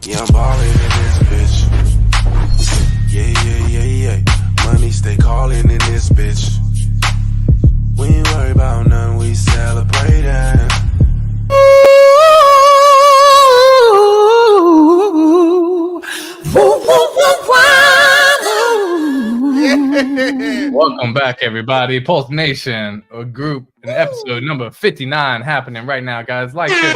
Yeah, I'm ballin' in this bitch. Yeah. Money stay callin' in this bitch. We ain't worry about none, we celebratin'. Welcome back, everybody. Pulse Nation, a group, an episode number 59 happening right now, guys. Like, share,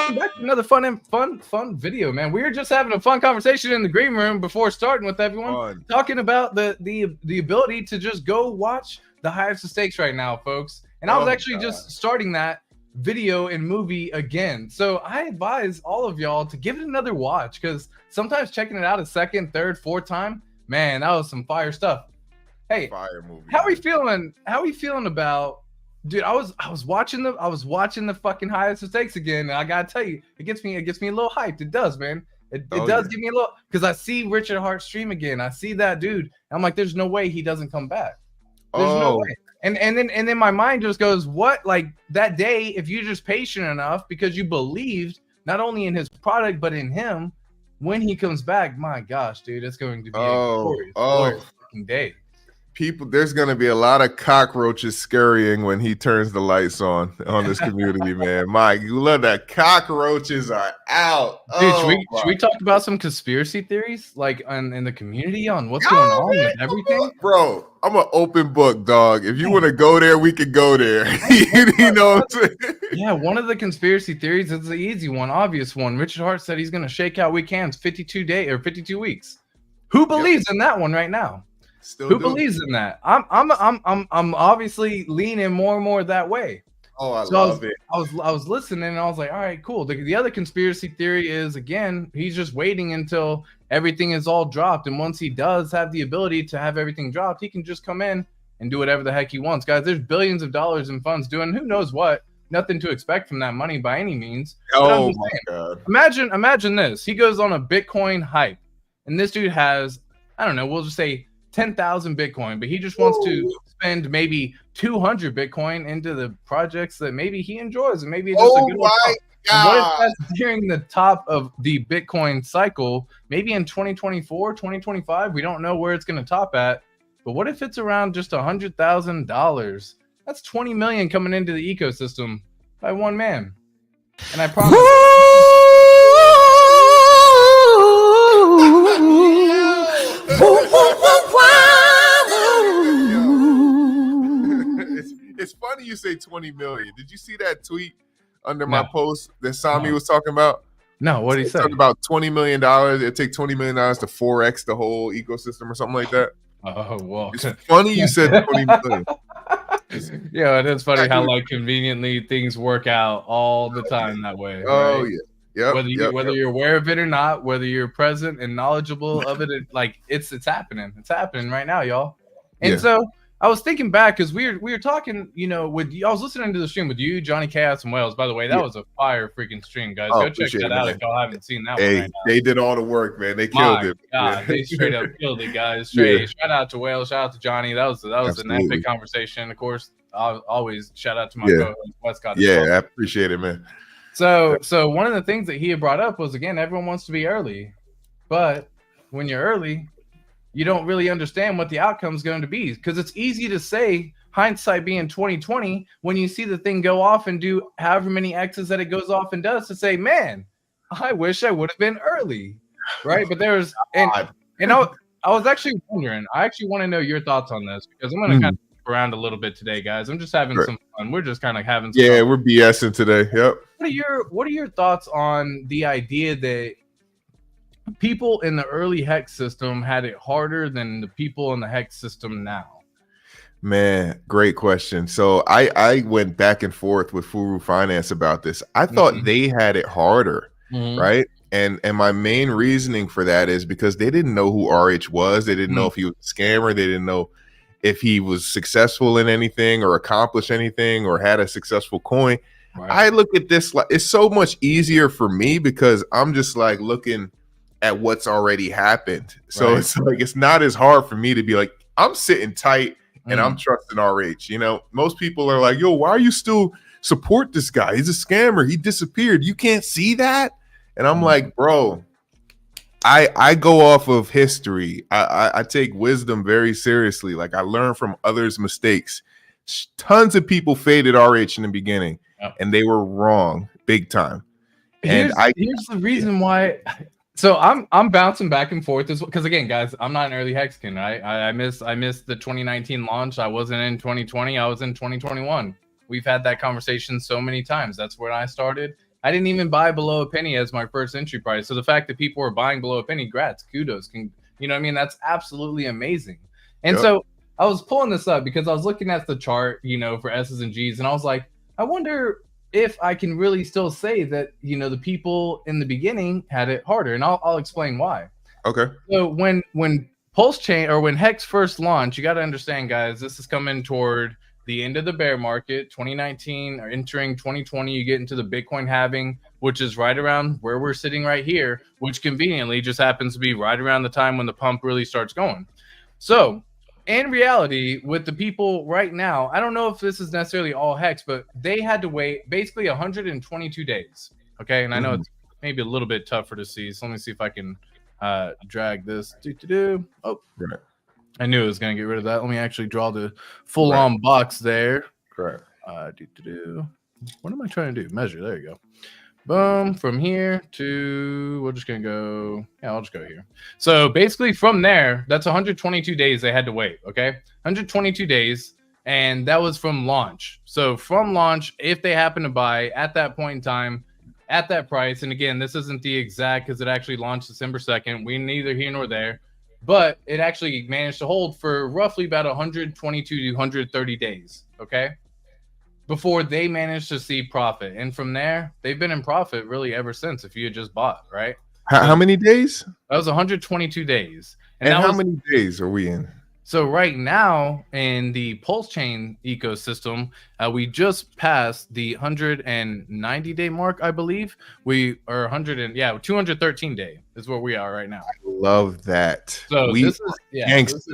welcome back to another fun video, man. We were just having a fun conversation in the green room before starting with everyone, talking about the ability to just go watch the highest of stakes right now, folks. And I was actually just starting that video and movie again. So I advise all of y'all to give it another watch, because sometimes checking it out a second, third, fourth time, man, that was some fire stuff. Hey, fire movie. How are we feeling? How are we feeling about, dude? I was watching the fucking highest of stakes again, and I gotta tell you, it gets me a little hyped. It does, man. It does give me a little, because I see Richard Hart stream again. I see that dude. I'm like, there's no way he doesn't come back. There's no way. And then my mind just goes, what? Like that day, if you're just patient enough because you believed not only in his product but in him, when he comes back, my gosh, dude, it's going to be a glorious fucking day. People, there's going to be a lot of cockroaches scurrying when he turns the lights on this community, man. Mike, you love that. Cockroaches are out. Dude, should we talk about some conspiracy theories, like in the community, on what's going on with everything? Bro, I'm an open book, dog. If you want to go there, we can go there. You know what I'm saying? Yeah, one of the conspiracy theories is the easy one, obvious one. Richard Hart said he's going to shake out weak hands 52 weeks. Who believes in that one right now? Who believes in that? I'm obviously leaning more and more that way. Oh, I love it. I was listening and I was like, all right, cool. The other conspiracy theory is, again, he's just waiting until everything is all dropped, and once he does have the ability to have everything dropped, he can just come in and do whatever the heck he wants. Guys, there's billions of dollars in funds doing who knows what. Nothing to expect from that money by any means. Oh my God. Imagine this. He goes on a Bitcoin hype, and this dude has, I don't know, we'll just say 10,000 Bitcoin, but he just wants to spend maybe 200 Bitcoin into the projects that maybe he enjoys, and maybe it's just a good one. What if that's during the top of the Bitcoin cycle, maybe in 2024, 2025? We don't know where it's going to top at, but what if it's around just $100,000? That's 20 million coming into the ecosystem by one man. And I promise. It's funny you say 20 million. Did you see that tweet under my post that Sami was talking about? No, what did he say? Talking about $20 million. It'd take $20 million to 4x the whole ecosystem or something like that. Oh, well. It's funny you said 20 million. Yeah, it is funny how like conveniently things work out all the time that way. Oh, right? Yeah. Whether you're aware of it or not, whether you're present and knowledgeable of it, like it's happening. It's happening right now, y'all. And so I was thinking back, because we were talking, you know, I was listening to the stream with you, Johnny Chaos, and Wales. By the way, that was a fire freaking stream, guys. Go check that out if y'all haven't seen that one right now. They did all the work, man. They killed it. God, they straight up killed it, guys. Shout out to Wales, shout out to Johnny. That was an epic conversation. Of course, I'll always shout out to my co-host Westcott. I appreciate it, man. So one of the things that he had brought up was, again, everyone wants to be early, but when you're early, you don't really understand what the outcome is going to be, because it's easy to say, hindsight being 2020, when you see the thing go off and do however many X's that it goes off and does, to say, man, I wish I would have been early, right? But there's I was actually wondering, I actually want to know your thoughts on this, because I'm going to kind of jump around a little bit today, guys. I'm just having some fun. We're just kind of having some fun. We're BSing today. Yep. What are your thoughts on the idea that people in the early hex system had it harder than the people in the hex system now? Man, great question. So I went back and forth with Furu Finance about this. I thought they had it harder, right? And my main reasoning for that is because they didn't know who RH was. They didn't know if he was a scammer. They didn't know if he was successful in anything or accomplished anything or had a successful coin. Right. I look at this like it's so much easier for me because I'm just like looking at what's already happened. So it's like it's not as hard for me to be like, I'm sitting tight and I'm trusting RH. You know, most people are like, yo, why are you still support this guy? He's a scammer. He disappeared. You can't see that. And I'm like, bro, I go off of history. I take wisdom very seriously. Like I learn from others' mistakes. Tons of people faded RH in the beginning, and they were wrong big time. Here's the reason why. So I'm bouncing back and forth because again, guys, I'm not an early Hexagon. I missed the 2019 launch. I wasn't in 2020. I was in 2021. We've had that conversation so many times. That's where I started. I didn't even buy below a penny as my first entry price. So the fact that people were buying below a penny, kudos. You know what I mean? That's absolutely amazing. And so I was pulling this up because I was looking at the chart, you know, for S's and G's, and I was like, I wonder if I can really still say that, you know, the people in the beginning had it harder, and I'll explain why. Okay. So when PulseChain or when Hex first launched, you got to understand, guys, this is coming toward the end of the bear market, 2019 or entering 2020. You get into the Bitcoin halving, which is right around where we're sitting right here, which conveniently just happens to be right around the time when the pump really starts going. So in reality, with the people right now, I don't know if this is necessarily all Hex, but they had to wait basically 122 days. Okay. And I know it's maybe a little bit tougher to see. So let me see if I can drag this. Oh, right. I knew it was going to get rid of that. Let me actually draw the full-on box there. Correct. What am I trying to do? Measure. There you go. Boom. From here to, we're just going to go. Yeah, I'll just go here. So basically from there, that's 122 days they had to wait. Okay. 122 days. And that was from launch. So from launch, if they happen to buy at that point in time, at that price, and again, this isn't the exact because it actually launched December 2nd. We're neither here nor there. But it actually managed to hold for roughly about 122 to 130 days, okay, before they managed to see profit. And from there, they've been in profit really ever since, if you had just bought, right? How many days? That was 122 days. And how many days are we in? So right now in the PulseChain ecosystem, we just passed the 190-day mark, I believe. We are 213 day is where we are right now. I love that. So this is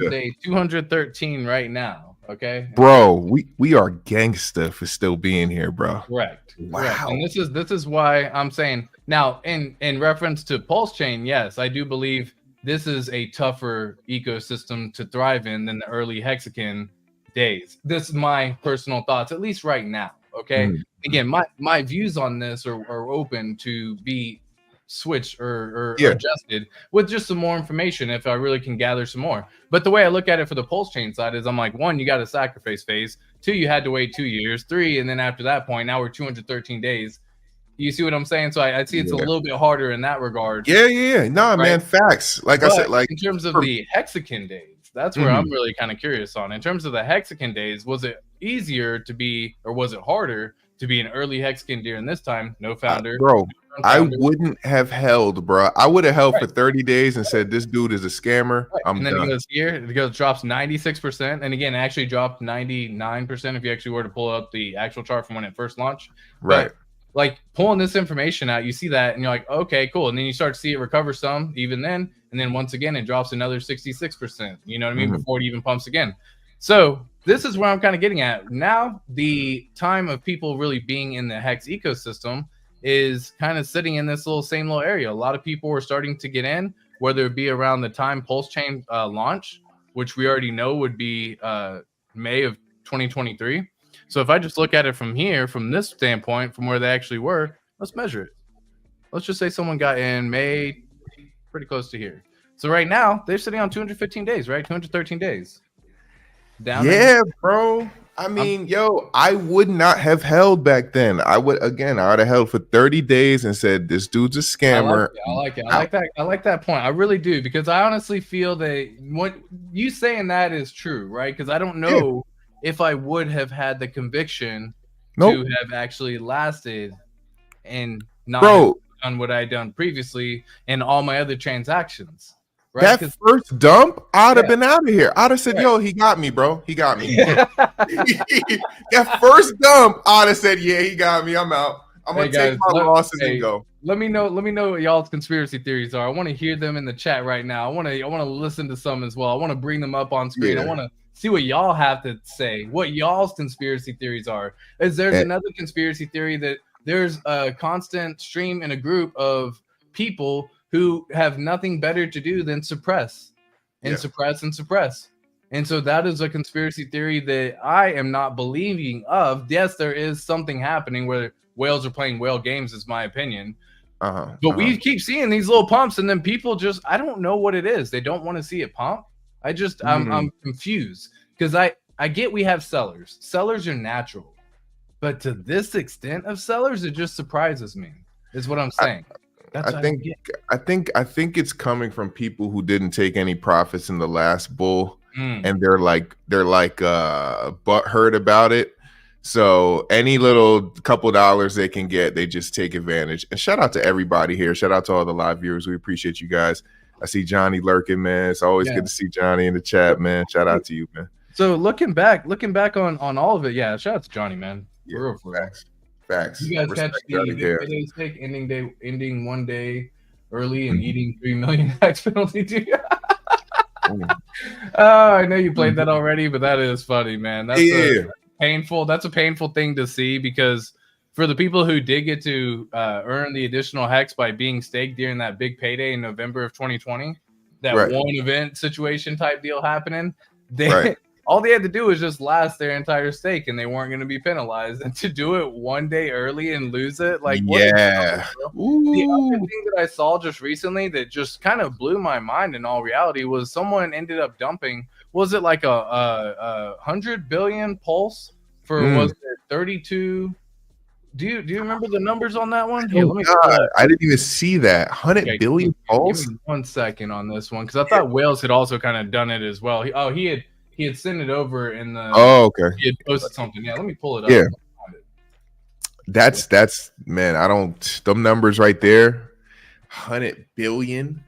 day 213 right now. Okay, bro, we are gangsta for still being here, bro. Correct. Wow. Correct. And this is why I'm saying now in reference to PulseChain, yes, I do believe this is a tougher ecosystem to thrive in than the early Hexagon days. This is my personal thoughts, at least right now. Okay. Again, my views on this are open to be switched or adjusted with just some more information if I really can gather some more. But the way I look at it for the PulseChain side is I'm like, 1, you got a sacrifice phase. 2, you had to wait 2 years. 3, and then after that point, now we're 213 days. You see what I'm saying? So I see it's a little bit harder in that regard. Yeah. Nah, right? Man, facts. Like I said, like in terms of the Hexagon days, that's where I'm really kind of curious on. In terms of the Hexagon days, was it easier to be, or was it harder to be an early Hexagon during this time? No founder. Bro, I wouldn't have held, bro. I would have held for 30 days and said, this dude is a scammer. Right. And then it drops 96%. And again, it actually dropped 99% if you actually were to pull up the actual chart from when it first launched. Right. But like pulling this information out, you see that and you're like, okay, cool. And then you start to see it recover some even then. And then once again, it drops another 66%, you know what I mean? Before it even pumps again. So this is where I'm kind of getting at. Now, the time of people really being in the Hex ecosystem is kind of sitting in this same little area. A lot of people are starting to get in, whether it be around the time PulseChain launch, which we already know would be May of 2023. So if I just look at it from here, from this standpoint, from where they actually were, let's measure it. Let's just say someone got in May, pretty close to here. So right now, they're sitting on 215 days, right? 213 days. Down there. Bro. I mean, I would not have held back then. I would have held for 30 days and said, this dude's a scammer. I like it. I like that point. I really do, because I honestly feel that what you saying that is true, right? Because I don't know if I would have had the conviction to have actually lasted and not done what I had done previously in all my other transactions. Right? That first dump, I'd have been out of here. I'd have said, yo, he got me, bro. He got me. That first dump, I'd have said, yeah, he got me. I'm out. I'm going to take my losses and go. Let me know what y'all's conspiracy theories are. I want to hear them in the chat right now. I want to listen to some as well. I want to bring them up on screen. I want to see what y'all have to say, what y'all's conspiracy theories are. Is there's another conspiracy theory that there's a constant stream in a group of people who have nothing better to do than suppress and suppress and suppress. And so that is a conspiracy theory that I am not believing of. Yes, there is something happening where whales are playing whale games, is my opinion. But we keep seeing these little pumps, and then people just, I don't know what it is. They don't want to see it pump. I'm confused because I get we have sellers. Sellers are natural. But to this extent of sellers, it just surprises me, is what I'm saying. I think it's coming from people who didn't take any profits in the last bull. And they're like butthurt about it. So any little couple dollars they can get, they just take advantage. And shout out to everybody here. Shout out to all the live viewers. We appreciate you guys. I see Johnny lurking, man. It's always good to see Johnny in the chat, man. Shout out to you, man. So looking back on all of it, shout out to Johnny, man. Yeah, facts. You guys catch the payday stake ending one day early and eating 3 million tax penalty too. Oh, I know you played that already, but that is funny, man. That's painful. That's a painful thing to see, because for the people who did get to earn the additional hex by being staked during that big payday in November of 2020, that one event situation type deal happening, all they had to do was just last their entire stake and they weren't going to be penalized. And to do it one day early and lose it, like, the other thing that I saw just recently that just kind of blew my mind in all reality was someone ended up dumping, was it like a 100 billion pulse for was it 32? Do you remember the numbers on that one? Here, I didn't even see that. 100 billion pulse. Give me 1 second on this one, because I thought Wales had also kind of done it as well. He had sent it over in the. He had posted something. Yeah, let me pull it up. Yeah, that's man. I don't. Them numbers right there, 100 billion.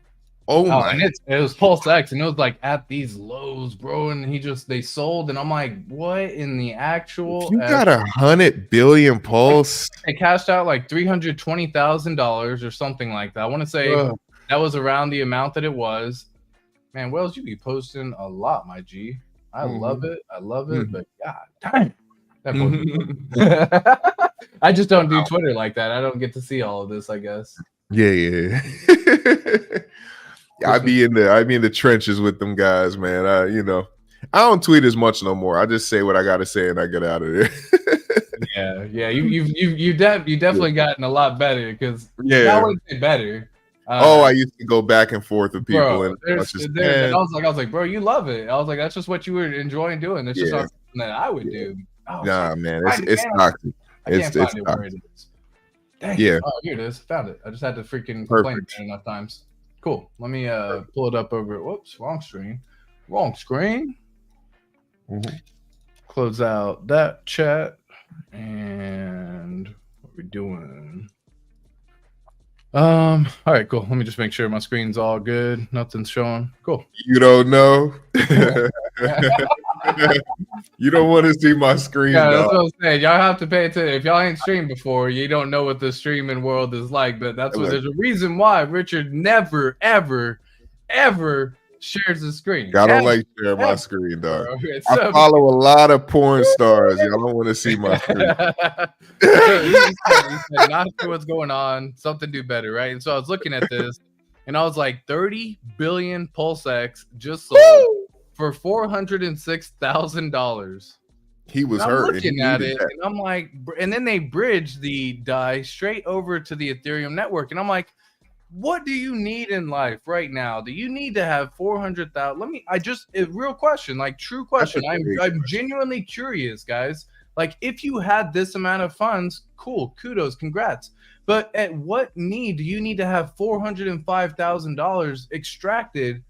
Oh my! And it was Pulse X, and it was like at these lows, bro. And they sold, and I'm like, what in the actual? If you got 100 billion pulse. They cashed out like $320,000 or something like that. I want to say that was around the amount that it was. Man, Wells, you be posting a lot, my G. I love it. But God damn. I just don't do Twitter like that. I don't get to see all of this, I guess. Yeah. I be in the trenches with them guys, man. I don't tweet as much no more. I just say what I gotta say and I get out of there. Yeah. You definitely gotten a lot better, because I wouldn't say better. I used to go back and forth with people, bro, and I was like, bro, you love it. I was like, that's just what you were enjoying doing. It's just not something that I would do. Man, it's toxic. It's toxic. Where it is. Dang. Yeah. Oh, here it is. Found it. I just had to freaking complain about it enough times. Cool. Let me pull it up over. Whoops, wrong screen. Close out that chat. And what are we doing? All right, cool. Let me just make sure my screen's all good. Nothing's showing. Cool. You don't know. You don't want to see my screen. Yeah, that's what I'm saying. Y'all have to pay attention. If y'all ain't streamed before, you don't know what the streaming world is like. But that's what there's a reason why Richard never, ever, ever shares the screen. I don't like sharing my screen, dog. I follow a lot of porn stars. Y'all don't want to see my screen. He said, not sure what's going on. Something do better, right? And so I was looking at this, and I was like, 30 billion PulseX just sold for $406,000. He was hurt. I'm looking at it, and I'm like, and then they bridged the DAI straight over to the Ethereum network, and I'm like, what do you need in life right now? Do you need to have 400,000? Real question, like true question. I'm genuinely curious, guys. Like, if you had this amount of funds, cool, kudos, congrats. But at what need do you need to have $405,000 extracted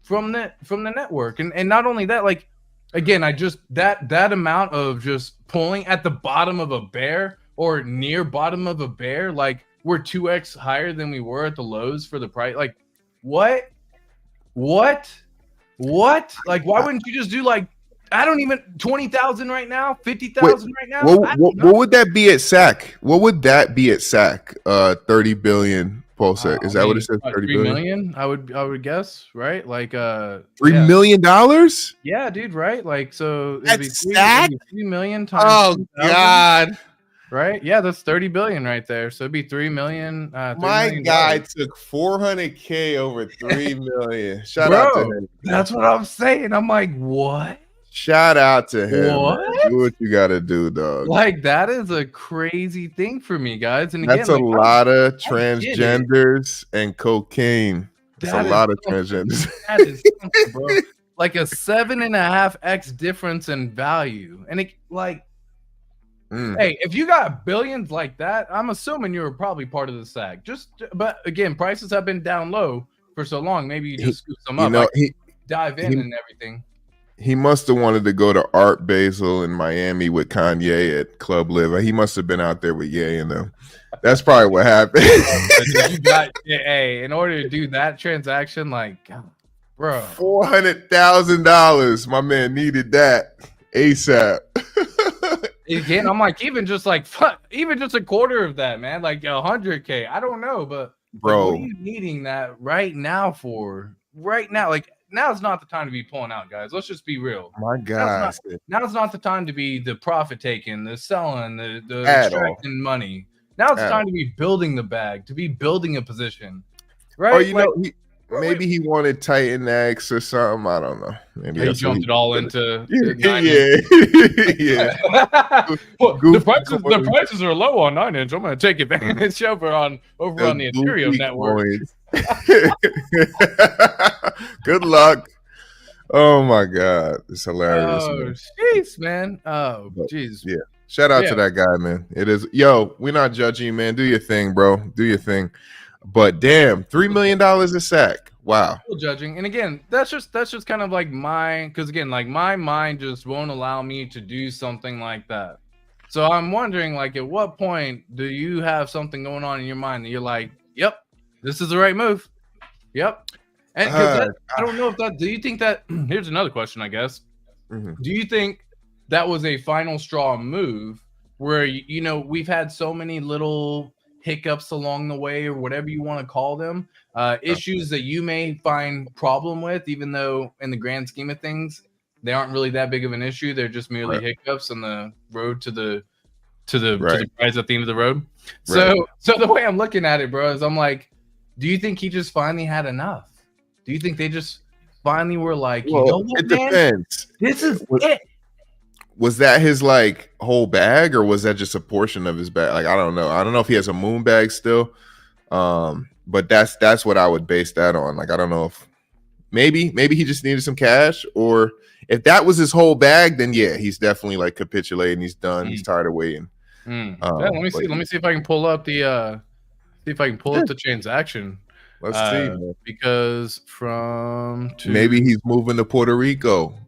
from the network? And not only that, like, again, I just that amount of just pulling at the bottom of a bear or near bottom of a bear, like, we're 2x higher than we were at the lows for the price. Like, what? Like, why wouldn't you just do, like, I don't even 20,000 right now, 50,000 right now? What would that be at SAC? What would that be at SAC? 30 billion PulseX. Is that what it says? 30 billion? I would guess, right? Like $3 million? Yeah, dude, right? Like, so at SAC? 3 million times. Oh 2,000. God. Right? Yeah, that's 30 billion right there. So it'd be 3 million. My guy took 400K over 3 million. Shout out to him. That's what I'm saying. I'm like, what? Shout out to him. What? Man. Do what you gotta do, dog. Like, that is a crazy thing for me, guys. And that's again, a lot of transgenders and cocaine. That's a lot of transgenders. That is something, bro. Like a 7.5x difference in value. And it like hey, if you got billions like that, I'm assuming you were probably part of the SAG. But again, prices have been down low for so long. Maybe you just scoop some up. Like, dive in and everything. He must have wanted to go to Art Basel in Miami with Kanye at Club Live. He must have been out there with Ye and them. That's probably what happened. Hey, in order to do that transaction, like, bro, $400,000. My man needed that ASAP. Again, I'm like, even just a quarter of that, man, like 100K. I don't know, but bro, like, what are you needing that right now for? Right now, like, now's not the time to be pulling out, guys. Let's just be real. My God, now's not the time to be the profit taking, the selling, the extracting money. Now it's time to be building the bag, to be building a position, right? Oh, you know, maybe he wanted Titan X or something. I don't know. Maybe he jumped it all into yeah. Well, the prices are low on 9-inch. I'm going to take advantage over on the Ethereum network. Good luck. Oh my God, it's hilarious. Oh, jeez, man. Oh, jeez. Yeah. Shout out to that guy, man. It is, we're not judging you, man. Do your thing, bro. Do your thing. But damn, $3 million a sack. Wow. Still judging. And again, that's just kind of like because again, like my mind just won't allow me to do something like that. So I'm wondering, like, at what point do you have something going on in your mind that you're like, yep, this is the right move. Yep. And I don't know if that, do you think that, here's another question, I guess. Mm-hmm. Do you think that was a final straw move where, you know, we've had so many little hiccups along the way, or whatever you want to call them, issues that you may find problem with, even though in the grand scheme of things, they aren't really that big of an issue. They're just merely hiccups on the road to the prize at the end of the road. So the way I'm looking at it, bro, is I'm like, do you think he just finally had enough? Do you think they just finally were like, you know what, it depends. This is it. Was that his like whole bag, or was that just a portion of his bag? Like, I don't know. I don't know if he has a moon bag still. But that's what I would base that on. Like, I don't know if maybe he just needed some cash, or if that was his whole bag, then yeah, he's definitely like capitulating. He's done. He's tired of waiting. Let me see if I can pull up the the transaction. Let's see, man. Because maybe he's moving to Puerto Rico.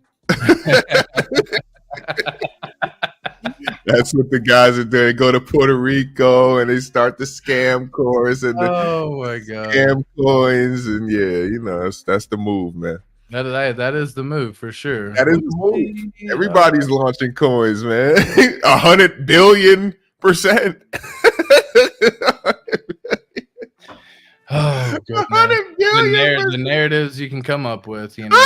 That's what the guys are doing. They go to Puerto Rico and they start the scam course and scam coins, and that's the move, man. That is the move for sure. That is the move. Everybody's launching coins, man. 100 billion%. Oh, good, the narratives you can come up with, you know.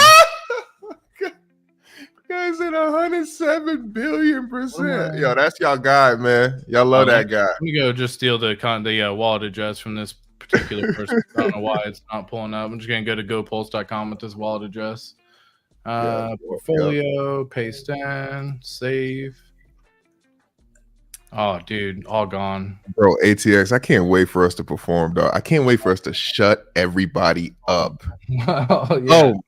Guys at 107 billion%. Yo, that's y'all guy, man. Y'all love that guy. Let me go just steal the wallet address from this particular person. I don't know why it's not pulling up. I'm just gonna go to gopulse.com with this wallet address. Portfolio, paste in, save. Oh, dude, all gone. Bro, ATX, I can't wait for us to perform, dog. I can't wait for us to shut everybody up. Oh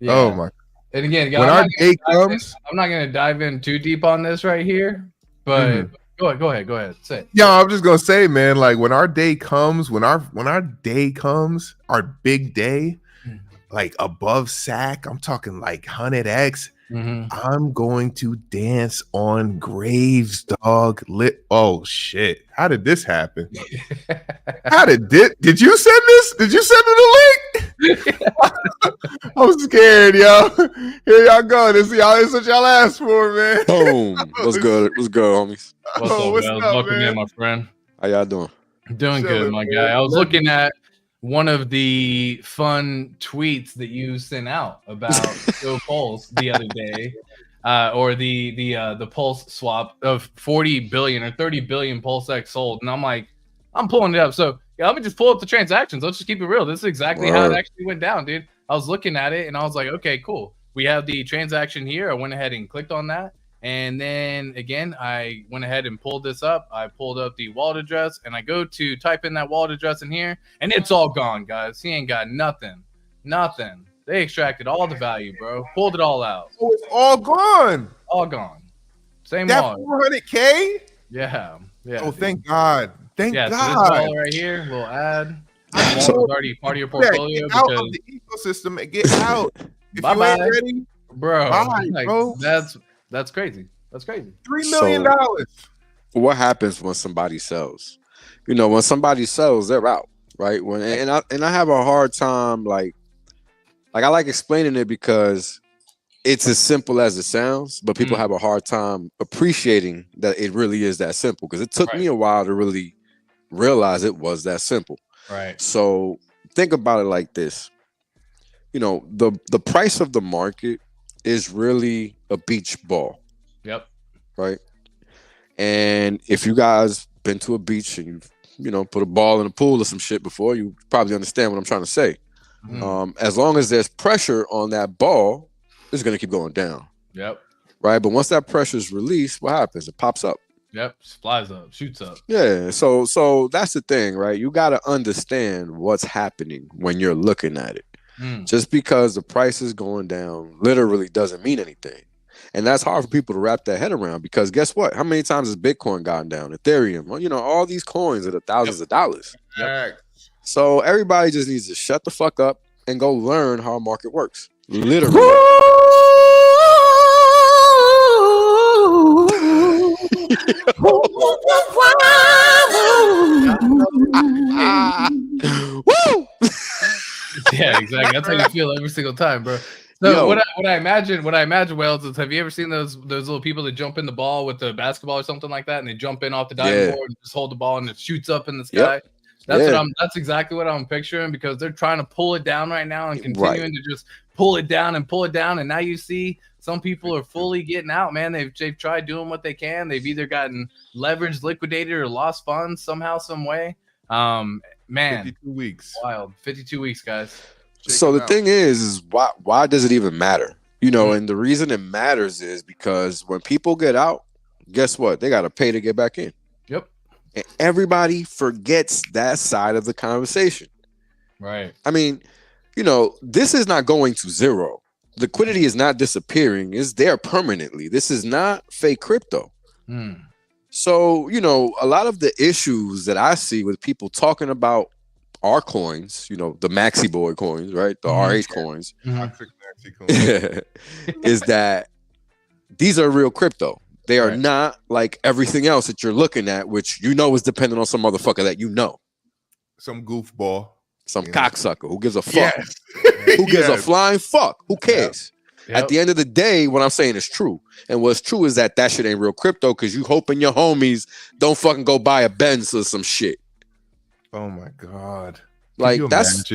my. And again, when our day comes, I'm not going to dive in too deep on this right here, but go ahead. Say it. Yeah, I'm just going to say, man, like when our day comes, our big day, like above SAC, I'm talking like 100x. I'm going to dance on graves, dog. Oh shit! How did this happen? Did you send this? Did you send me the link? I'm scared, yo. Here y'all go. This what y'all asked for, man. Boom. What's good? What's good, homies? What's up, welcome in, my friend. How y'all doing? Doing good, my guy. I was looking at one of the fun tweets that you sent out about Go Pulse the other day. or the Pulse swap of 40 billion or 30 billion PulseX sold, and I'm like, I'm pulling it up. So yeah, let me just pull up the transactions. Let's just keep it real. This is exactly how it actually went down, dude. I was looking at it and I was like, okay, cool. We have the transaction here. I went ahead and clicked on that. And then again, I went ahead and pulled this up. I pulled up the wallet address and I go to type in that wallet address in here and it's all gone, guys. He ain't got nothing. Nothing. They extracted all the value, bro. Pulled it all out. Oh, it's all gone. All gone. Same That wallet. 400K? Yeah. Yeah. Oh, thank God. Thank God. God. So this wallet right here, little ad. This wallet's already part of your portfolio. Get out of the ecosystem and get out. If you ain't ready, bro. bye, Like, bro. That's crazy. That's crazy. $3 million. What happens when somebody sells? You know, when somebody sells, they're out, right? And I have a hard time like I like explaining it because it's as simple as it sounds, but people have a hard time appreciating that it really is that simple, because it took me a while to really realize it was that simple. Right. So think about it like this. You know, the price of the market is really a beach ball. Yep. Right. And if you guys been to a beach and you've, you know, put a ball in a pool or some shit before, you probably understand what I'm trying to say. As long as there's pressure on that ball, it's going to keep going down. Yep. Right. But once that pressure is released, what happens? It pops up. Yep. Flies up, shoots up. Yeah. So that's the thing, right? You got to understand what's happening when you're looking at it. Just because the price is going down literally doesn't mean anything. And that's hard for people to wrap their head around, because guess what? How many times has Bitcoin gone down? Ethereum, well, you know, all these coins are thousands of dollars. Yep. So everybody just needs to shut the fuck up and go learn how a market works. Literally. Woo! Yeah, exactly. That's how you feel every single time, bro. So what I imagine, Wales, is, have you ever seen those little people that jump in the ball with the basketball or something like that, and they jump in off the diving board and just hold the ball and it shoots up in the sky? That's exactly what I'm picturing, because they're trying to pull it down right now and continuing to just pull it down. And now you see some people are fully getting out, man. They've tried doing what they can. They've either gotten leveraged, liquidated, or lost funds somehow, some way. Man, 52 weeks. Wild. 52 weeks, guys. So the thing is why does it even matter? You know, and the reason it matters is because when people get out, guess what? They got to pay to get back in. Yep. And everybody forgets that side of the conversation. Right. I mean, you know, this is not going to zero. Liquidity is not disappearing. It's there permanently. This is not fake crypto. So, you know, a lot of the issues that I see with people talking about our coins, you know, the Maxi Boy coins, right? The RH coins, is that these are real crypto. They are not like everything else that you're looking at, which you know is dependent on some motherfucker that you know. Some goofball. Some cocksucker who gives a fuck. Who gives a flying fuck? Who cares? At the end of the day, what I'm saying is true. And what's true is that shit ain't real crypto, because you hoping your homies don't fucking go buy a Benz or some shit. Oh my God. Like that's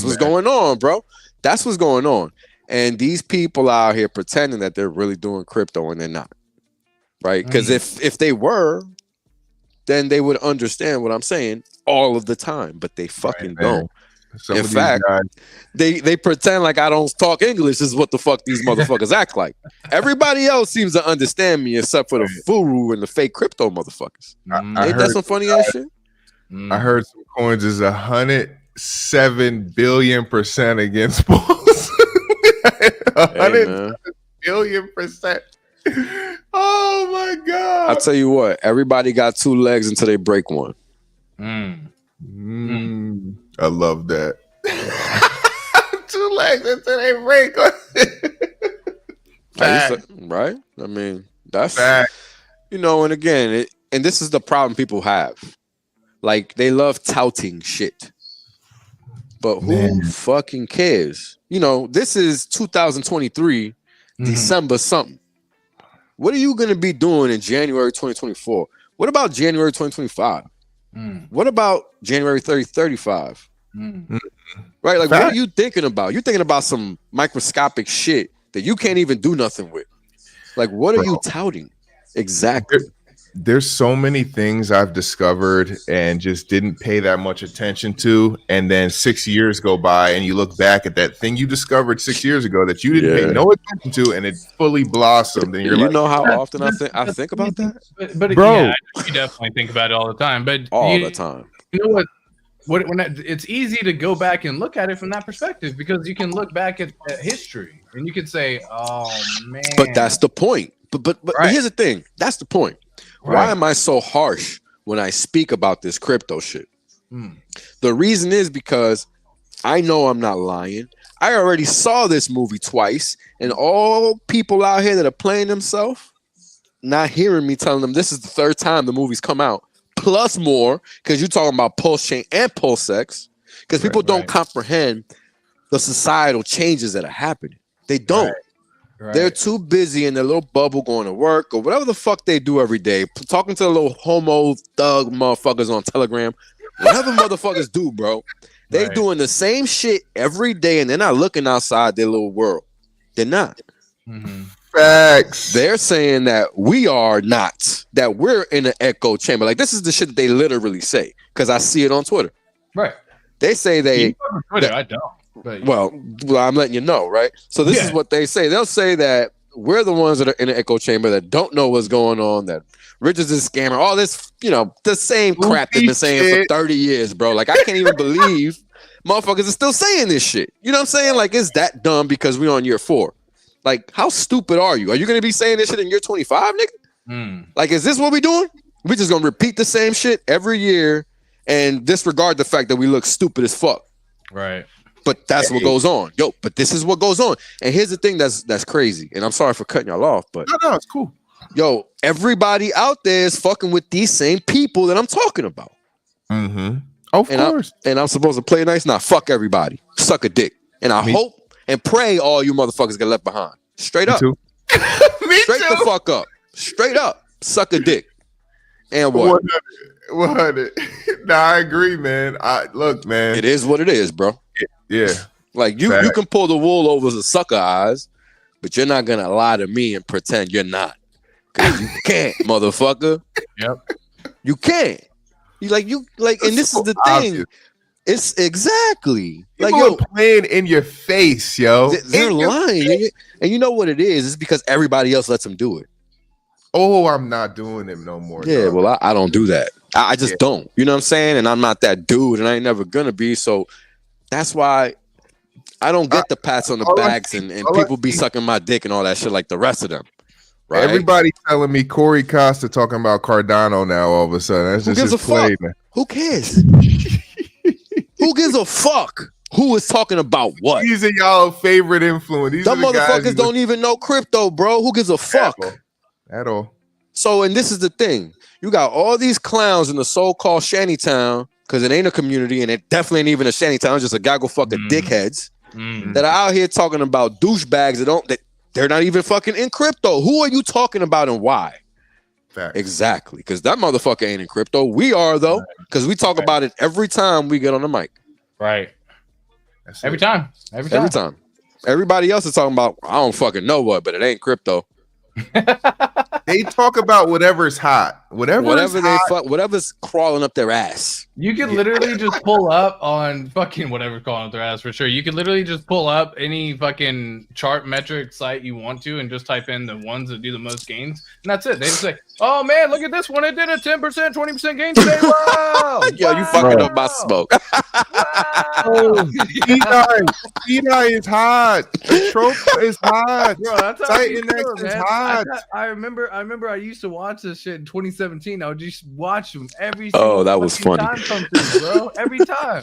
what's going on, bro. That's what's going on. And these people out here pretending that they're really doing crypto and they're not. Right? Because if they were, then they would understand what I'm saying all of the time, but they fucking don't. In fact, they pretend like I don't talk English is what the fuck these motherfuckers act like. Everybody else seems to understand me except for the furu and the fake crypto motherfuckers. Ain't that some funny ass shit? I heard some coins is 107 billion% against bulls. 107 billion%. Oh my God. I'll tell you what, everybody got two legs until they break one. I love that. 2 legs until they break one. Right? I mean, that's, you know, and again, and this is the problem people have. Like, they love touting shit. But who fucking cares? You know, this is 2023, December something. What are you going to be doing in January 2024? What about January 2025? What about January 3035? Right? Like, what are you thinking about? You're thinking about some microscopic shit that you can't even do nothing with. Like, what are you touting? Exactly. There's so many things I've discovered and just didn't pay that much attention to. And then 6 years go by and you look back at that thing you discovered 6 years ago that you didn't pay no attention to, and it fully blossomed. And you know how often I think about that? But bro, yeah, you definitely think about it all the time. But all the time. You know what? It's easy to go back and look at it from that perspective, because you can look back at history and you can say, "Oh man." But that's the point. But here's the thing. That's the point. Why am I so harsh when I speak about this crypto shit? The reason is because I know I'm not lying. I already saw this movie twice, and all people out here that are playing themselves, not hearing me telling them this is the third time the movie's come out, plus more, because you're talking about PulseChain and PulseX, because people don't comprehend the societal changes that are happening. They don't. Right. They're too busy in their little bubble going to work or whatever the fuck they do every day, talking to the little homo thug motherfuckers on Telegram. Whatever motherfuckers do, bro. They doing the same shit every day, and they're not looking outside their little world. They're not. Facts. They're saying that we are not, that we're in an echo chamber. Like, this is the shit that they literally say, because I see it on Twitter. Right. They say they... Twitter, I don't. But well, I'm letting you know, right? So this is what they say. They'll say that we're the ones that are in an echo chamber that don't know what's going on, that Richard's is a scammer, all this, the same crap they've been saying for 30 years, bro. Like, I can't even believe motherfuckers are still saying this shit. You know what I'm saying? Like, it's that dumb because we're on year 4. Like, how stupid are you? Are you going to be saying this shit in year 25, nigga? Like, is this what we doing? We just going to repeat the same shit every year and disregard the fact that we look stupid as fuck. Right. But that's what goes on. Yo, but this is what goes on. And here's the thing that's crazy. And I'm sorry for cutting y'all off, but no, it's cool. Yo, everybody out there is fucking with these same people that I'm talking about. Of course. And I'm supposed to play nice? Nah, fuck everybody. Suck a dick. And I hope and pray all you motherfuckers get left behind. Straight up. Straight the fuck up. Straight up. Suck a dick. And what? 100. Nah, I agree, man. Look, man. It is what it is, bro. Yeah. Like, you can pull the wool over the sucker eyes, but you're not gonna lie to me and pretend you're not. Cause you can't, motherfucker. Yep. You can't. And this is the thing. It's exactly people like, are playing in your face, yo. They're lying. And you know what it is? It's because everybody else lets them do it. Oh, I'm not doing it no more. Yeah, dog. Well, I don't do that. I just don't. You know what I'm saying? And I'm not that dude, and I ain't never gonna be. So that's why I don't get the pats on the backs and people be sucking my dick and all that shit like the rest of them. Right? Everybody telling me Corey Costa talking about Cardano now all of a sudden. That's just his play, man. Who cares? Who gives a fuck? Who is talking about what? These are y'all favorite influence. Some motherfuckers don't even know crypto, bro. Who gives a fuck? At all. So, and this is the thing. You got all these clowns in the so-called shantytown, because it ain't a community, and it definitely ain't even a shantytown. It's just a gaggle fucking dickheads that are out here talking about douchebags that they're not even fucking in crypto. Who are you talking about and why? Facts. Exactly, because that motherfucker ain't in crypto. We are, though, because we talk about it every time we get on the mic. Right. Every time. Everybody else is talking about, I don't fucking know what, but it ain't crypto. They talk about whatever's hot, whatever's crawling up their ass. You can literally just pull up on fucking whatever's crawling up their ass for sure. You can literally just pull up any fucking chart metric site you want to and just type in the ones that do the most gains, and that's it. They just say, "Oh man, look at this one! It did a 10%, 20% gain today." Wow! Yo, you fucking up my smoke. P9 is hot. Tropa is hot. Bro, that's Titan X is hot. I remember I used to watch this shit in 2017. I would just watch them every that was funny. time come through, bro. Every time.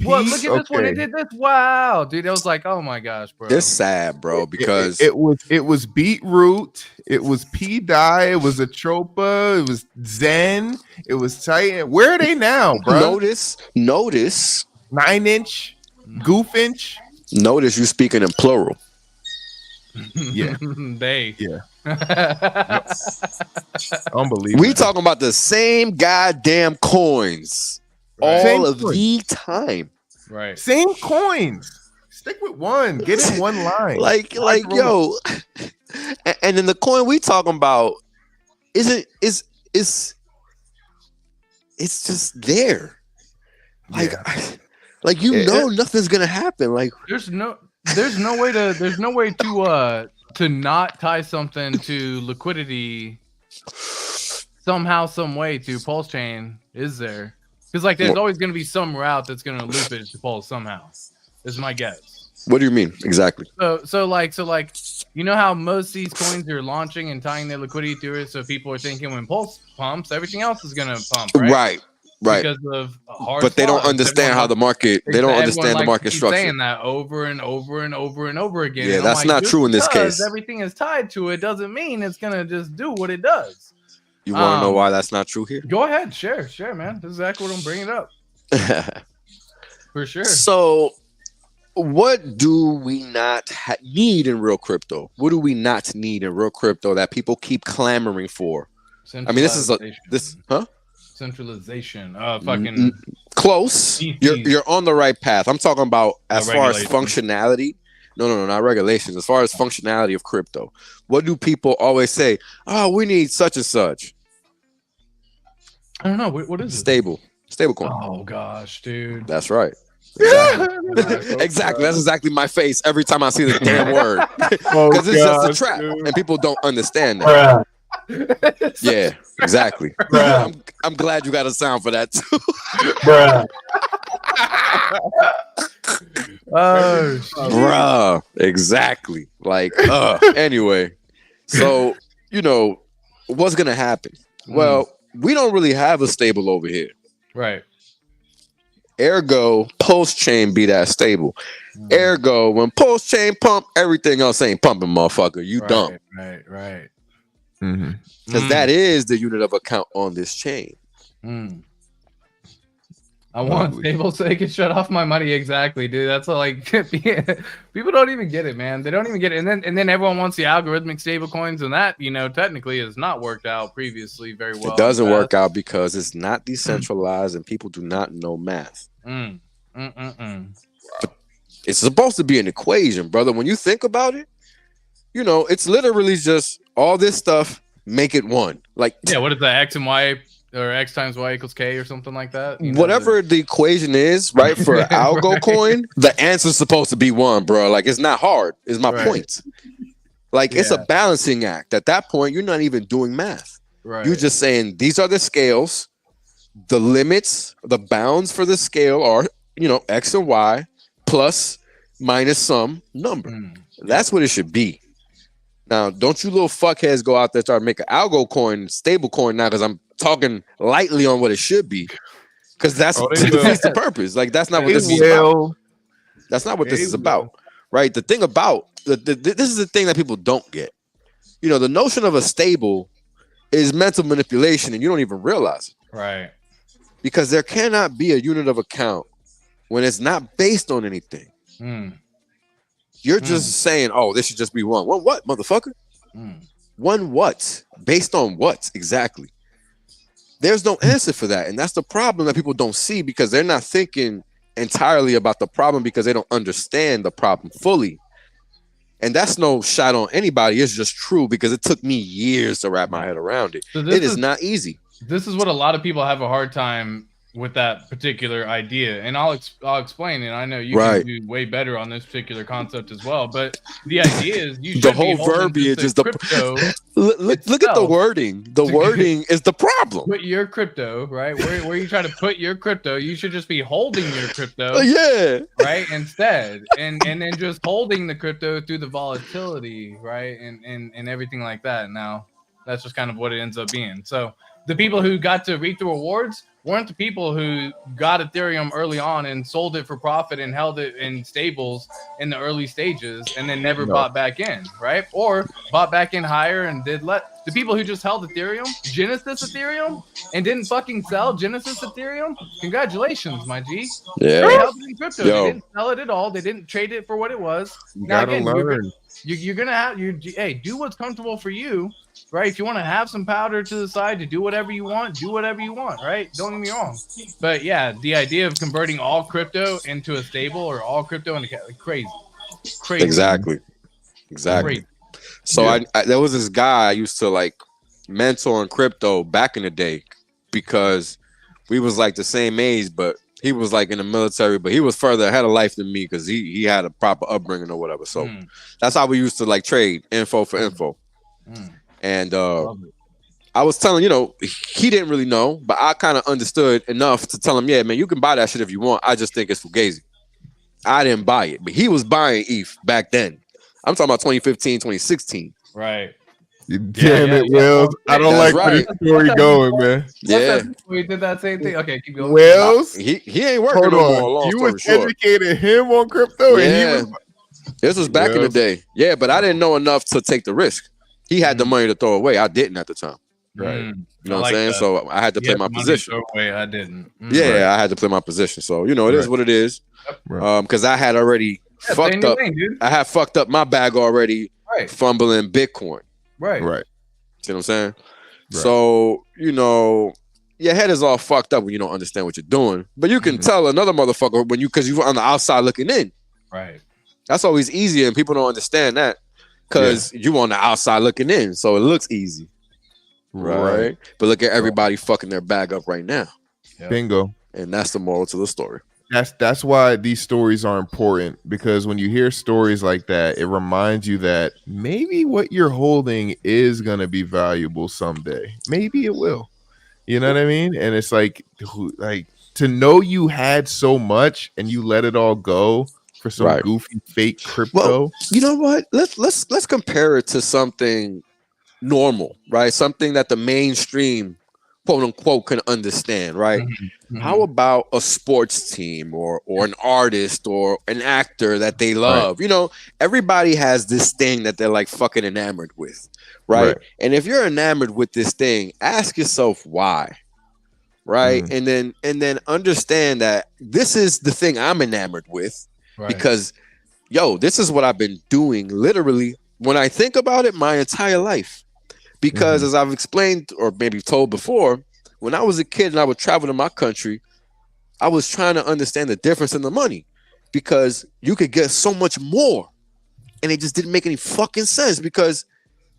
What? Look at this one. It did this. Wow, dude. It was like, oh my gosh, bro. It's sad, bro, because it was Beetroot, it was P-Dye, it was Atropa, it was Zen, it was Titan. Where are they now, bro? Notice 9-inch, Goofinch. Notice you speaking in plural. Yeah. They. Yeah. Unbelievable. We talking about the same goddamn coins all of the time. Right. Same coins. Stick with one. Get in one line. Like yo, and then the coin we talking about it's just there. Like nothing's gonna happen. Like there's no way to not tie something to liquidity somehow, some way to PulseChain, is there? Because like there's always gonna be some route that's gonna loop it to Pulse somehow. Is my guess. What do you mean exactly? So like you know how most of these coins are launching and tying their liquidity to it, so people are thinking when Pulse pumps, everything else is gonna pump, right? Because of but they don't understand how the market. They don't understand the market structure. Saying that over and over and over and over again. Yeah, that's not true in this case. Everything is tied to it doesn't mean it's gonna just do what it does. You want to know why that's not true here? Go ahead, share, man. This is exactly what I'm bringing up. For sure. So, what do we not need in real crypto? What do we not need in real crypto that people keep clamoring for? I mean, this is centralization. Fucking close. You're on the right path. I'm talking about as far as functionality. No, not regulations. As far as functionality of crypto, what do people always say? Oh, we need such and such. I don't know. What is stable coin? Oh gosh, dude. That's right. Exactly. That's exactly my face every time I see the damn word. Because it's just a trap, dude. And people don't understand that. Yeah, exactly. I'm glad you got a sound for that too. Bruh. Exactly. Like, anyway. So, what's gonna happen? Well, we don't really have a stable over here. Right. Ergo, PulseChain be that stable. Ergo, when PulseChain pump, everything else ain't pumping, motherfucker. You dumb. Right. Because that is the unit of account on this chain. I want stable so they can shut off my money. Exactly, dude. That's like people don't even get it, man. They don't even get it. And then everyone wants the algorithmic stable coins, and that technically has not worked out previously very well. It doesn't work out because it's not decentralized and people do not know math. But it's supposed to be an equation, brother. When you think about it, it's literally just all this stuff make it one. Like what is that? X and Y. Or X times Y equals K or something like that. Whatever the equation is, right? For an algo coin, the answer's supposed to be one, bro. Like, it's not hard, is my point. Like, it's a balancing act. At that point, you're not even doing math. Right. You're just saying, these are the scales. The limits, the bounds for the scale are, X and Y plus minus some number. That's what it should be. Now, don't you little fuckheads go out there and start making algo coin, stable coin now, because I'm talking lightly on what it should be, because that's defeats the purpose. Like, that's not what this is about. That's not what this is about, right? The thing about this is the thing that people don't get. The notion of a stable is mental manipulation, and you don't even realize it, right? Because there cannot be a unit of account when it's not based on anything. You're just saying, "Oh, this should just be one." One what, motherfucker? One what? Based on what exactly? There's no answer for that. And that's the problem that people don't see, because they're not thinking entirely about the problem because they don't understand the problem fully. And that's no shot on anybody. It's just true, because it took me years to wrap my head around it. So it is not easy. This is what a lot of people have a hard time with, that particular idea. And I'll explain it. I know you can do way better on this particular concept as well. But the idea is you should the whole verbiage is the crypto. Look at the wording. The wording is the problem. Put your crypto, right? Where you try to put your crypto, you should just be holding your crypto. Right? Instead. And then just holding the crypto through the volatility, right? And everything like that. Now, that's just kind of what it ends up being. So the people who got to reap the rewards weren't the people who got Ethereum early on and sold it for profit and held it in stables in the early stages and then never bought back in, right? Or bought back in higher and the people who just held Ethereum, Genesis Ethereum, and didn't fucking sell Genesis Ethereum. Congratulations, my G. Yeah. They held it in crypto. They didn't sell it at all. They didn't trade it for what it was. You gotta learn. You're gonna have do what's comfortable for you. right? If you want to have some powder to the side to do whatever you want, right? Don't get me wrong. But yeah, the idea of converting all crypto into a stable or all crypto into crazy. Exactly. Crazy. So I there was this guy I used to like mentor in crypto back in the day because we was like the same age, but he was like in the military, but he was further ahead of life than me because he had a proper upbringing or whatever. So that's how we used to like trade info for info. And I was telling, he didn't really know, but I kind of understood enough to tell him, yeah, man, you can buy that shit if you want. I just think it's fugazi. I didn't buy it, but he was buying ETH back then. I'm talking about 2015, 2016. Right. Damn it, Wells. I don't like where this story going, man. Yeah. We did that same thing. Okay, keep going. Wells, he ain't working no more. You was educating him on crypto, and he was. This was back in the day. Yeah, but I didn't know enough to take the risk. He had the money to throw away. I didn't at the time. Right. You know what I'm saying? So I had to play my position. I didn't. Yeah, I had to play my position. So, it is what it is. Because I had already fucked up. I had fucked up my bag already fumbling Bitcoin. Right. See what I'm saying? Right. So, your head is all fucked up when you don't understand what you're doing. But you can tell another motherfucker because you're on the outside looking in. Right. That's always easier, and people don't understand that because you on the outside looking in, so it looks easy. Right. But look at everybody fucking their bag up right now. Bingo. And that's the moral to the story. That's why these stories are important, because when you hear stories like that, it reminds you that maybe what you're holding is going to be valuable someday. Maybe it will. You know what I mean? And it's like to know you had so much and you let it all go for some goofy fake crypto. Well, you know what? Let's compare it to something normal, right? Something that the mainstream quote unquote can understand, right? How about a sports team or an artist or an actor that they love? Everybody has this thing that they're like fucking enamored with, right? And if you're enamored with this thing, ask yourself why, right? And then understand that this is the thing I'm enamored with because this is what I've been doing literally when I think about it my entire life. Because as I've explained or maybe told before, when I was a kid and I would travel to my country, I was trying to understand the difference in the money because you could get so much more and it just didn't make any fucking sense because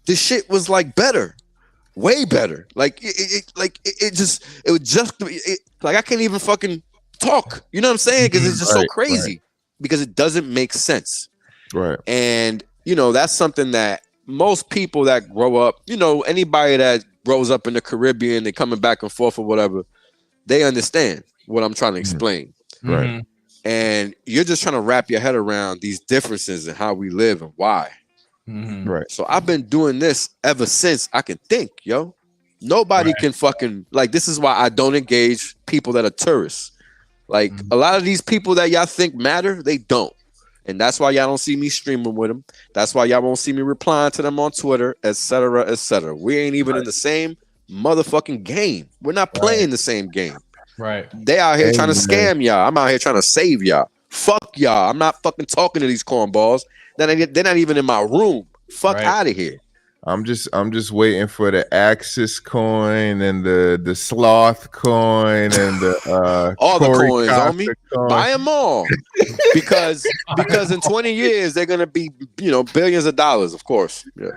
the shit was like better, way better. Like it I can't even fucking talk. You know what I'm saying? Because it's just so crazy because it doesn't make sense. Right. And that's something that most people that grow up, anybody that grows up in the Caribbean, they coming back and forth or whatever, they understand what I'm trying to explain. Right. And you're just trying to wrap your head around these differences and how we live and why. Right. So I've been doing this ever since I can think, yo. Nobody can fucking, this is why I don't engage people that are tourists. Like, a lot of these people that y'all think matter, they don't. And that's why y'all don't see me streaming with them. That's why y'all won't see me replying to them on Twitter, etc., etc. We ain't even in the same motherfucking game. We're not playing the same game. Right. They out here trying to scam y'all. I'm out here trying to save y'all. Fuck y'all. I'm not fucking talking to these cornballs. They're not even in my room. Fuck out of here. I'm just waiting for the Axis coin and the Sloth coin and the all the Corey coins Costa on me. coin. Buy them all because in 20 years they're gonna be billions of dollars, of course. Yeah.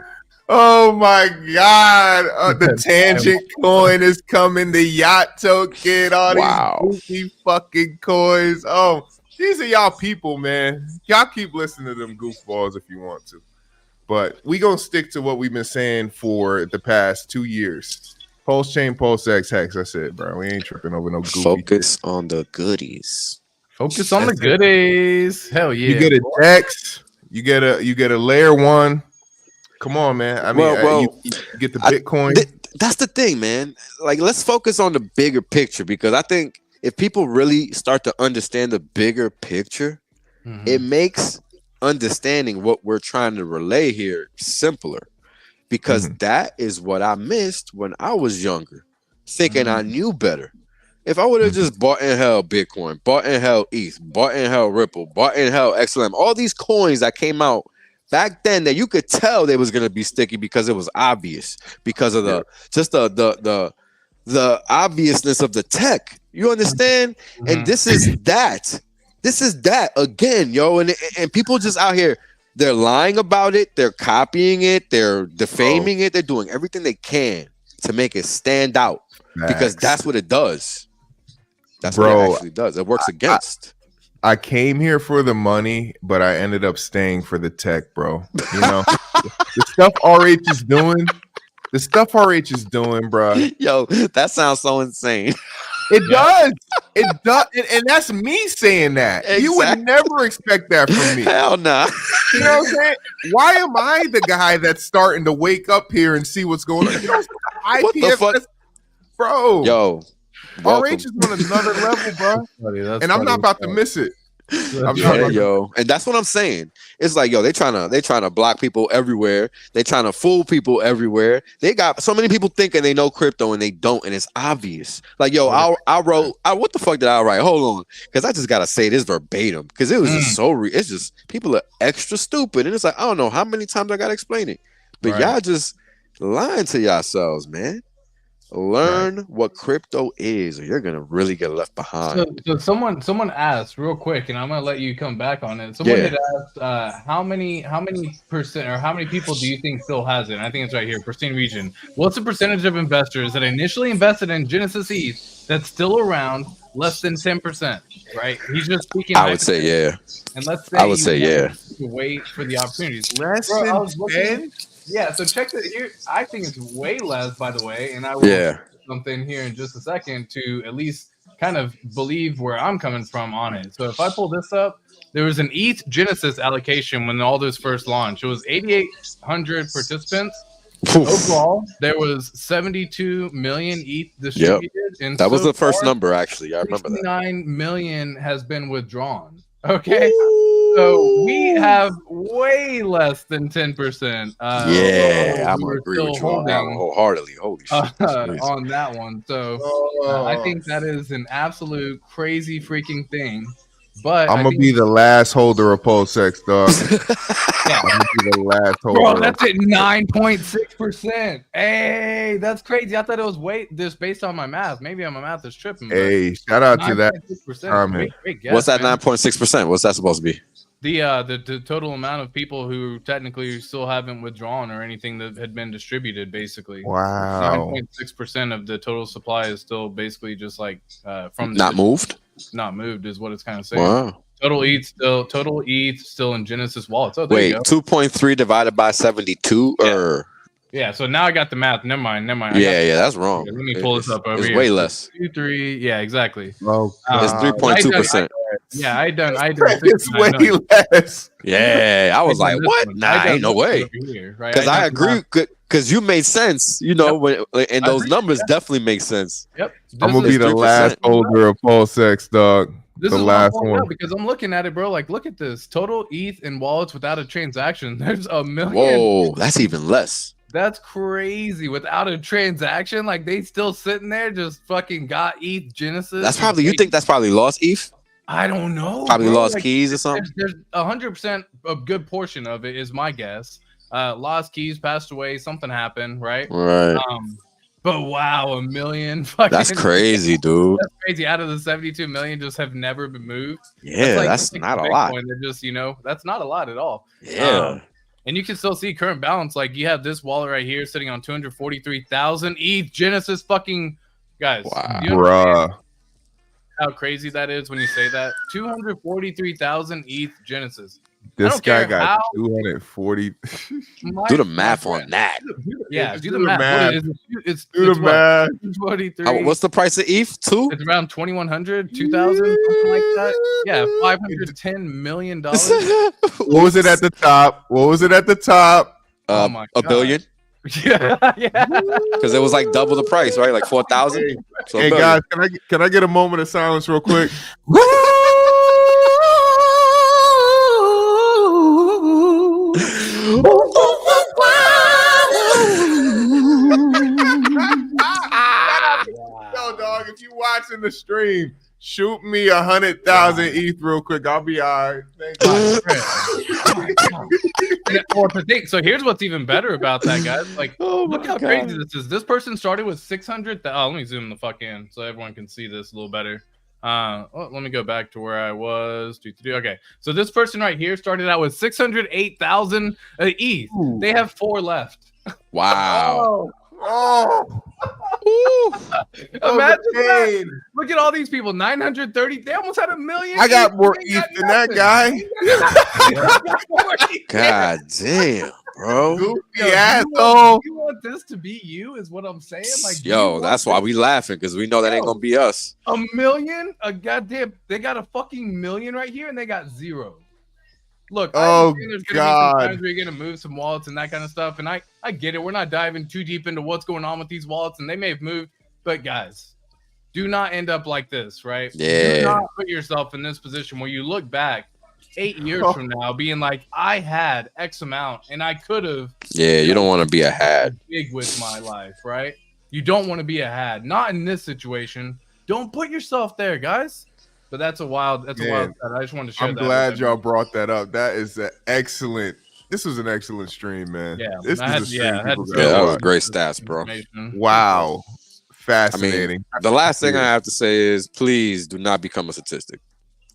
Oh my God! The Tangent coin is coming. The Yacht token. All these goofy fucking coins. Oh, these are y'all people, man. Y'all keep listening to them goofballs if you want to. But we gonna stick to what we've been saying for the past 2 years. PulseChain, PulseX, Hex. That's it, bro. We ain't tripping over no goofy. Focus on the goodies. Focus on the goodies. Hell yeah. You get a DEX. You get a layer one. Come on, man. I mean, you get the Bitcoin. That's the thing, man. Like, let's focus on the bigger picture because I think if people really start to understand the bigger picture, it makes understanding what we're trying to relay here simpler because that is what I missed when I was younger, thinking I knew better. If I would have just bought and held Bitcoin, bought and held ETH, bought and held Ripple, bought and held XLM, all these coins that came out back then that you could tell they was gonna be sticky because it was obvious because of the obviousness of the tech. You understand? And this is that. This is that again, yo. And people just out here, they're lying about it, they're copying it, they're defaming it, they're doing everything they can to make it stand out because that's what it does. That's what it actually does. It works against. I came here for the money, but I ended up staying for the tech, bro. You know, the stuff RH is doing. The stuff RH is doing, bro. Yo, that sounds so insane. It does. It does. And that's me saying that. Exactly. You would never expect that from me. Hell nah. You know what I'm saying? Why am I the guy that's starting to wake up here and see what's going on? You know, what the fuck? Bro. Yo. RH is on another level, bro. And I'm not about to miss it. Yo, and that's what I'm saying. It's like, yo, they trying to block people everywhere. They trying to fool people everywhere. They got so many people thinking they know crypto and they don't, and it's obvious. Like, yo, I wrote, what the fuck did I write? Hold on, because I just gotta say this verbatim because it was just so. It's just people are extra stupid, and it's like I don't know how many times I gotta explain it, but y'all just lying to yourselves, man. Learn what crypto is, or you're gonna really get left behind. So someone asked real quick, and I'm gonna let you come back on it. Someone had asked, how many percent or how many people do you think still has it? And I think it's right here, Pristine Region. What's the percentage of investors that initially invested in Genesis ETH that's still around? Less than 10%, right? He's just speaking. I would say and let's say I would say to wait for the opportunities. Less than 10. Yeah, so check that here. I think it's way less, by the way, and I will do something here in just a second to at least kind of believe where I'm coming from on it. So if I pull this up, there was an ETH Genesis allocation when all this first launched. It was 8,800 participants. Overall, there was 72 million ETH distributed. And that was the first number, actually. I remember that. 9 million has been withdrawn. Okay. Ooh. So we have way less than 10%. I'm going to agree with you on that one wholeheartedly. Holy shit. On that one. So I think that is an absolute crazy freaking thing. But I'm gonna be the last holder of PulseX, dog. Yeah, I'm gonna be the last holder. Bro, that's at 9.6%. Hey, that's crazy. I thought it was just based on my math. Maybe my math is tripping. Hey, shout out to that comment. Great guess, what's that 9.6%? What's that supposed to be? The total amount of people who technically still haven't withdrawn or anything that had been distributed, basically. Wow. 9.6% of the total supply is still basically just like from not moved. Not moved is what it's kind of saying. Wow. Total ETH still in Genesis wallets. Oh, wait, 2.3 divided by 72 or so now I got the math. Never mind. Yeah, that's wrong. Let me pull this up over here. It's way less. 2, 3. Yeah, exactly. Oh, it's 3.2%. Yeah, I done. It's way less. Yeah, I was like, what? Nah, ain't no way. Because I agree. Because you made sense, you know, and those numbers definitely make sense. Yep. I'm gonna be the 3%. Last holder of PulseX, dog. This the is last one because I'm looking at it, bro. Like, look at this total ETH in wallets without a transaction. There's 1 million. Whoa, that's even less. That's crazy. Without a transaction, like they still sitting there, just fucking got ETH Genesis. That's probably you think that's probably lost ETH. I don't know. Probably lost keys or something. There's 100% a good portion of it is my guess. Lost keys, passed away, something happened, right? Right. But wow, 1 million. That's crazy, dude. That's crazy. Out of the 72 million, just have never been moved. Yeah, that's not a lot. They're just, that's not a lot at all. Yeah. And you can still see current balance. Like you have this wallet right here sitting on 243,000 ETH Genesis. Fucking guys, wow, bruh. How crazy that is when you say that. 243,000 ETH Genesis. This guy got 240. Do the math on that. Yeah, do the math. It's do the math. 243. What's the price of ETH? It's around 2,100, 2,000, something like that. Yeah, $510 million. What was it at the top? Oh my God. $1 billion. Yeah. Because it was like double the price, right? Like 4,000. So hey guys, can I get a moment of silence real quick? Yo, dog, if you watching the stream, Shoot me 100,000 ETH real quick. I'll be all right. Thank you. So here's what's even better about that, guys. Like, look how crazy this is. This person started with 600. Oh, let me zoom the fuck in so everyone can see this a little better. Let me go back to where I was. Okay, so this person right here started out with 608,000 ETH. Ooh. They have 4 left. Wow. Oh. Imagine that. Look at all these people. 930. They almost had 1 million. I got more ETH than that guy. God damn, bro. Goofy asshole. You want this to be you? Is what I'm saying. Like, yo, that's why we laughing, because we know that ain't gonna be us. 1 million. A goddamn. They got a fucking million right here, and they got 0. Look, oh there's gonna God, be some times where you're gonna move some wallets and that kind of stuff, and I get it. We're not diving too deep into what's going on with these wallets, and they may have moved, but guys, do not end up like this, right? Yeah. Do not put yourself in this position where you look back 8 years from now, being like, I had X amount, and I could have. Yeah, you don't want to be a had. Big with my life, right? You don't want to be a had. Not in this situation. Don't put yourself there, guys. But that's a wild. That's a wild. I just wanted to share I'm that. glad y'all brought that up. That is an excellent. This was an excellent stream, man. Yeah, this is a stream. That was great stats, bro. Wow, fascinating. I mean, the last thing I have to say is, please do not become a statistic.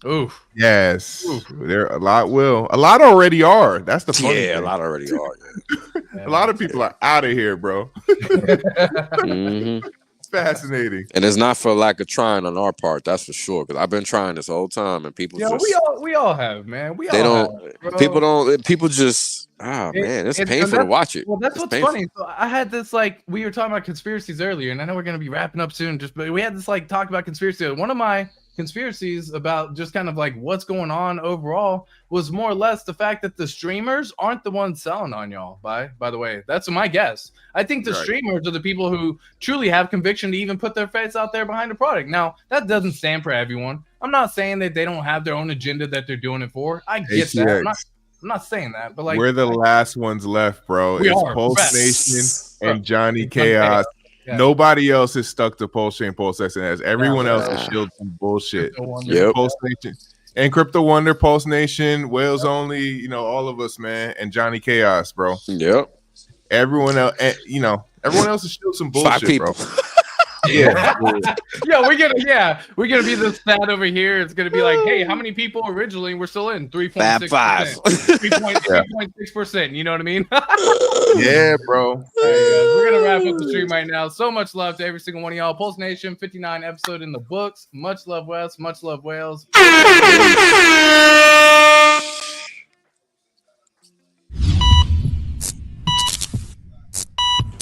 Oof. Yes. Oof. There a lot will. A lot already are. That's the funny thing. A lot already are. Yeah. A lot of people are out of here, bro. Mm-hmm. Fascinating. And it's not for lack of trying on our part, that's for sure, because I've been trying this whole time, and people just we all have, man. People just man, it's painful to watch it. Well, that's what's funny. So I had this, like, we were talking about conspiracies earlier, and I know we're gonna be wrapping up soon, but we had this like talk about conspiracy. One of my conspiracies about just kind of like what's going on overall was more or less the fact that the streamers aren't the ones selling on y'all. By the way, that's my guess. I think the streamers are the people who truly have conviction to even put their face out there behind the product. Now, that doesn't stand for everyone. I'm not saying that they don't have their own agenda that they're doing it for. I get that. I'm not saying that, but like, we're the last ones left, bro. It's PulseNation and Johnny Chaos. Yeah. Nobody else is stuck to PulseChain, PulseXNS. Everyone else is shielded from bullshit. Yep. PulseNation and Crypto Wonder, PulseNation, Whales Only, you know, all of us, man, and Johnny Chaos, bro. Yep. Everyone else, everyone else is still some bullshit, bro. Yeah, we're gonna be this stat over here. It's gonna be like, hey, how many people originally were still in? 3.6%, 3.6%. You know what I mean? Yeah, bro. Right, we're gonna wrap up the stream right now. So much love to every single one of y'all. Pulse Nation, 59 episode in the books. Much love, West. Much love, Wales.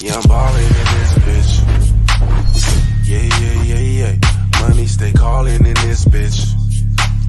Yeah, I'm ballin' in this bitch. Yeah. Money stay calling in this bitch.